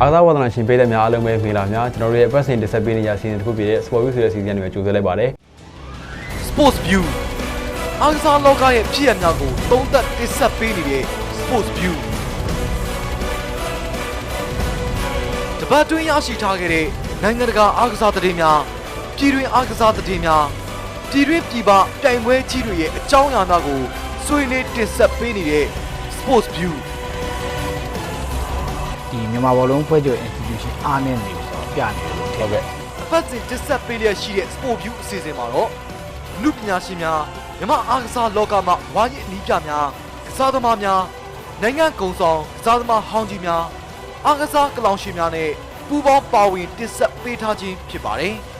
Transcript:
အားကစားဝါသနာရှင်ပေးတဲ့များအားလုံးပဲမင်္ဂလာများကျွန်တော်တို့ရဲ့ပတ်စင်တစ်ဆက်ပေးနေရစီစဉ်တစ်ခုပြည့်တဲ့ Sport View ဆိုတဲ့စီစဉ်တွေပဲကြိုဆိုလိုက်ပါတယ် Sports View အားကစားလောကရဲ့ဖြစ်ရပ်များကိုသုံးသပ်တင်ဆက်ပေးနေတဲ့ Sports View တပတ်တွင်းရရှိထားခဲ့တဲ့နိုင်ငံတကာအားကစားသတင်းများပြည်တွင်းအားကစားသတင်းများပြည်တွင်းပြည်ပတိုင်ပွဲကြီးတွေရဲ့အကြောင်းအရာများကိုဆွေးနွေးတင်ဆက်ပေးနေတဲ့ Sports View ဒီမြန်မာဘောလုံးဖွဲ့ချုပ် institution အားနည်းနေပြီဆိုတော့ပြနေတယ်လို့ထင်တယ် ဖတ်စဉ်တင်ဆက်ပေးလျက်ရှိတဲ့ Sport View အစီအစဉ်မှာတော့လူပညာရှင်များမြန်မာအားကစားလောကမှာဝါရင့်အနည်းပြများကစားသမားများနိုင်ငံကုံဆောင်ကစားသမားဟောင်းကြီးများအားကစားကလောင်ရှင်များနဲ့ပူးပေါင်းပါဝင်တင်ဆက်ပေးထားခြင်းဖြစ်ပါတယ်။